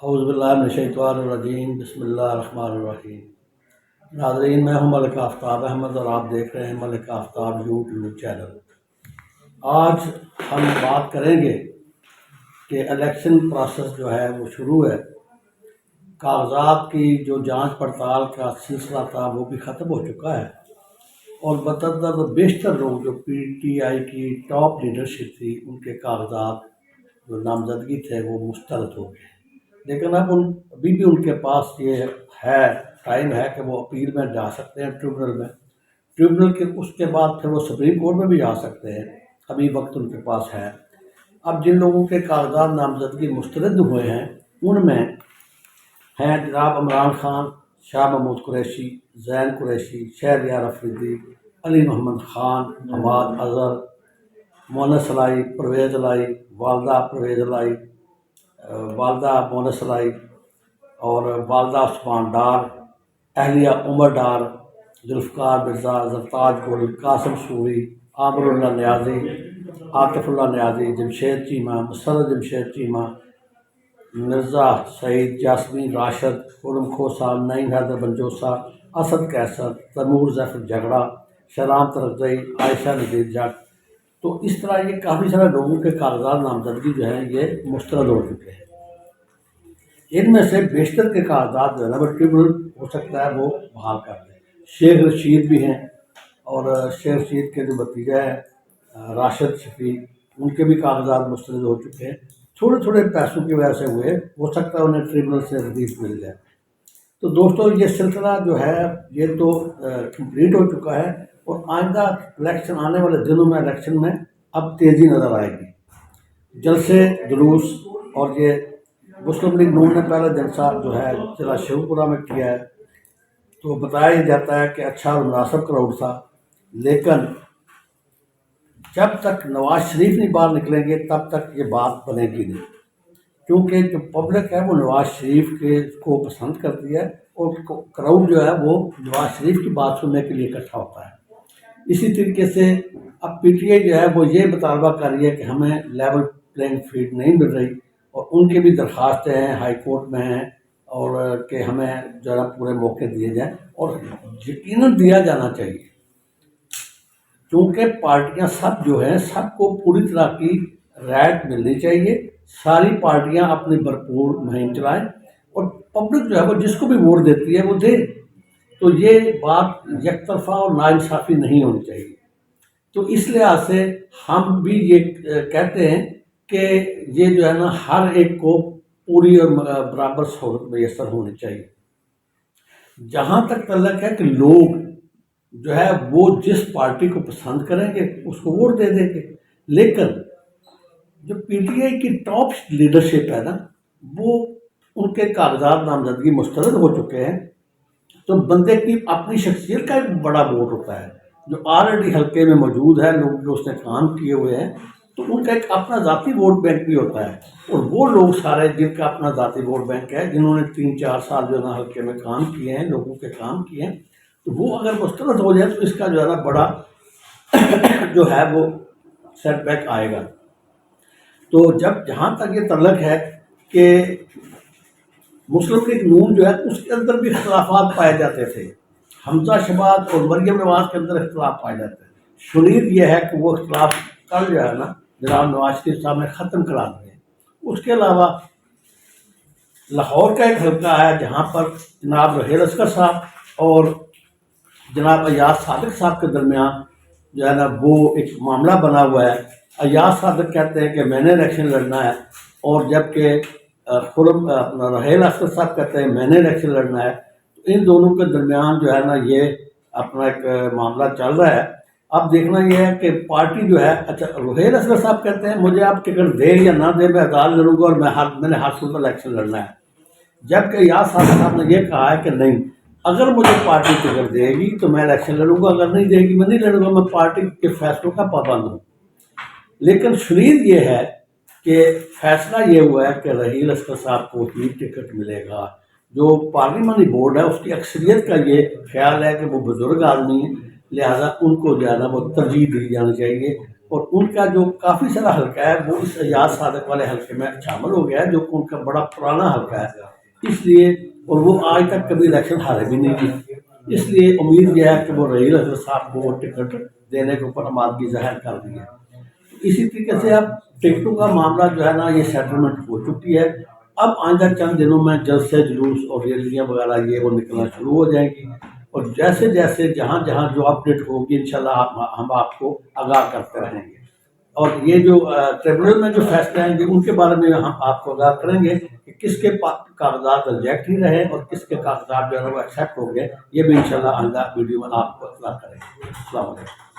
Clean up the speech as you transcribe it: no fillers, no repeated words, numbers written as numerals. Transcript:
اعوذ باللہ من الشیطان الرجیم، بسم اللہ الرحمن الرحیم۔ ناظرین، میں ہوں ملک آفتاب احمد اور آپ دیکھ رہے ہیں ملک آفتاب یوٹیوب چینل۔ آج ہم بات کریں گے کہ الیکشن پروسیس جو ہے وہ شروع ہے۔ کاغذات کی جو جانچ پڑتال کا سلسلہ تھا وہ بھی ختم ہو چکا ہے، اور متعدد بیشتر لوگ جو پی ٹی آئی کی ٹاپ لیڈرشپ تھی ان کے کاغذات جو نامزدگی تھے وہ مسترد ہو گئے۔ لیکن ابھی بھی ان کے پاس یہ ہے، ٹائم ہے کہ وہ اپیل میں جا سکتے ہیں ٹریبونل کے، اس کے بعد پھر وہ سپریم کورٹ میں بھی جا سکتے ہیں، ابھی وقت ان کے پاس ہے۔ اب جن لوگوں کے کاغذات نامزدگی مسترد ہوئے ہیں ان میں ہیں جناب عمران خان، شاہ محمود قریشی، زین قریشی، شہریار افریدی، علی محمد خان، حماد اظہر، مونس علائی، پرویز علائی، والدہ پرویز علائی، والدہ مونس علائی، اور والدہ عثمان ڈار، اہلیہ عمر ڈار، ذوالفقار مرزا، زرتاج گل، قاسم سوری، عامر اللہ نیازی، عاطف اللہ نیازی، جمشید چیمہ، مسرت جمشید چیمہ، مرزا سعید، جاسمین راشد، خرم کھوسا، نعیم حیدر بنجوسا، اسد کیسر، تیمور ظفر جھگڑا، شہرام ترغزئی، عائشہ نذیر جٹ۔ تو اس طرح یہ کافی سارے لوگوں کے کاغذات نامزدگی جو ہیں یہ مسترد ہو چکے ہیں۔ ان میں سے بیشتر کے کاغذات جو ہے نا وہ ٹریبونل ہو سکتا ہے وہ بحال کر دیں۔ شیخ رشید بھی ہیں، اور شیخ رشید کے جو بھتیجا ہے راشد شفیع، ان کے بھی کاغذات مسترد ہو چکے ہیں۔ تھوڑے تھوڑے پیسوں کی وجہ سے ہوئے، ہو سکتا ہے انہیں ٹریبونل سے ریلیف مل جائے۔ تو دوستو، یہ سلسلہ جو ہے یہ تو کمپلیٹ ہو چکا ہے، اور آئندہ الیکشن، آنے والے دنوں میں الیکشن میں اب تیزی نظر آئے گی۔ جلسے جلوس، اور یہ مسلم لیگ نون نے پہلا جلسہ جو ہے ضلع شیو پورہ میں کیا ہے، تو بتایا جاتا ہے کہ اچھا اور مناسب کراؤڈ تھا، لیکن جب تک نواز شریف نہیں باہر نکلیں گے تب تک یہ بات بنے گی نہیں، کیونکہ جو پبلک ہے وہ نواز شریف کو پسند کرتی ہے، اور کراؤڈ جو ہے وہ نواز شریف کی بات سننے کے لیے اکٹھا ہوتا ہے۔ اسی طریقے سے اب پی ٹی آئی جو ہے وہ یہ مطالبہ کر رہی ہے کہ ہمیں لیول پلینگ فیلڈ نہیں مل رہی، اور ان کے بھی درخواستیں ہیں، ہائی کورٹ میں ہیں، اور کہ ہمیں جو ہے پورے موقع دیے جائیں، اور یقیناً دیا جانا چاہیے، کیونکہ پارٹیاں سب جو ہیں سب کو پوری طرح کی رعایت ملنی چاہیے۔ ساری پارٹیاں اپنی بھرپور مہم چلائیں، اور پبلک جو ہے وہ جس کو بھی ووٹ دیتی ہے وہ دے۔ تو یہ بات یک طرفہ اور ناانصافی نہیں ہونی چاہیے۔ تو اس لحاظ سے ہم بھی یہ کہتے ہیں کہ یہ جو ہے نا ہر ایک کو پوری اور برابر سہولت میسر ہونی چاہیے۔ جہاں تک تعلق ہے کہ لوگ جو ہے وہ جس پارٹی کو پسند کریں گے اس کو ووٹ دے دیں گے، لیکن جو پی ٹی آئی کی ٹاپ لیڈرشپ ہے نا، وہ ان کے کاغذات نامزدگی مسترد ہو چکے ہیں۔ تو بندے کی اپنی شخصیت کا ایک بڑا ووٹ ہوتا ہے، جو آلریڈی حلقے میں موجود ہے، لوگ جو اس نے کام کیے ہوئے ہیں، تو ان کا ایک اپنا ذاتی ووٹ بینک بھی ہوتا ہے۔ اور وہ لوگ سارے جن کا اپنا ذاتی ووٹ بینک ہے، جنہوں نے 3-4 سال جو ہے نا حلقے میں کام کیے ہیں، لوگوں کے کام کیے ہیں، تو وہ اگر مسترد ہو جائے تو اس کا جو ہے نا بڑا جو ہے وہ سیٹ بیک آئے گا۔ تو جہاں تک یہ تعلق ہے کہ مسلم لیگ نون جو ہے اس کے اندر بھی اختلافات پائے جاتے تھے، حمزہ شہباز اور مریم نواز کے اندر اختلاف پائے جاتے ہیں۔ شریر یہ ہے کہ وہ اختلاف کل جو ہے نا جناب نواز شریف صاحب نے ختم کرا دیے۔ اس کے علاوہ لاہور کا ایک حلقہ ہے جہاں پر جناب رحیل اصغر صاحب اور جناب ایاز صادق صاحب کے درمیان جو ہے نا وہ ایک معاملہ بنا ہوا ہے۔ ایاز صادق کہتے ہیں کہ میں نے الیکشن لڑنا ہے، اور جبکہ رحیل اصغر صاحب کہتے ہیں میں نے الیکشن لڑنا ہے۔ تو ان دونوں کے درمیان جو ہے نا یہ اپنا ایک معاملہ چل رہا ہے۔ اب دیکھنا یہ ہے کہ پارٹی جو ہے، اچھا رحیل اصغر صاحب کہتے ہیں مجھے آپ ٹکٹ دے یا نہ دے میں عدالت لڑوں گا، اور میں نے ہر صورت الیکشن لڑنا ہے، جبکہ ایاز صاحب نے یہ کہا ہے کہ نہیں، اگر مجھے پارٹی ٹکٹ دے گی تو میں الیکشن لڑوں گا، اگر نہیں دے گی میں نہیں لڑوں گا، میں پارٹی کے فیصلوں کا پابند ہوں۔ لیکن شریر یہ ہے کہ فیصلہ یہ ہوا ہے کہ رحیل اصغر صاحب کو ہی ٹکٹ ملے گا۔ جو پارلیمانی بورڈ ہے اس کی اکثریت کا یہ خیال ہے کہ وہ بزرگ آدمی ہیں، لہذا ان کو جو ہے نا وہ ترجیح دی جانی چاہیے، اور ان کا جو کافی سارا حلقہ ہے وہ اس ایاز صادق والے حلقے میں شامل ہو گیا ہے، جو کہ ان کا بڑا پرانا حلقہ ہے، اس لیے اور وہ آج تک کبھی الیکشن ہارے بھی نہیں تھی، اس لیے امید یہ ہے کہ وہ رحیل حضرت صاحب کو ٹکٹ دینے کے اوپر آمادگی ظاہر کر دی ہے۔ اسی طریقے سے اب ٹکٹوں کا معاملہ جو ہے نا یہ سیٹلمنٹ ہو چکی ہے، اب آئندہ چند دنوں میں جلسے جلوس اور ریلیاں وغیرہ یہ وہ نکلنا شروع ہو جائیں گی، اور جیسے جیسے جہاں جہاں جو اپڈیٹ ہوگی انشاءاللہ ہم آپ کو آگاہ کرتے رہیں گے، اور یہ جو ٹریبونل میں جو فیصلے آئیں گے ان کے بارے میں ہم آپ کو آگاہ کریں گے کہ کس کے کاغذات ریجیکٹ ہی رہے اور کس کے کاغذات جو ہے وہ ایکسیپٹ ہو گئے، یہ بھی انشاءاللہ آئندہ ویڈیو میں آپ کو اطلاع کریں گے۔ السلام علیکم۔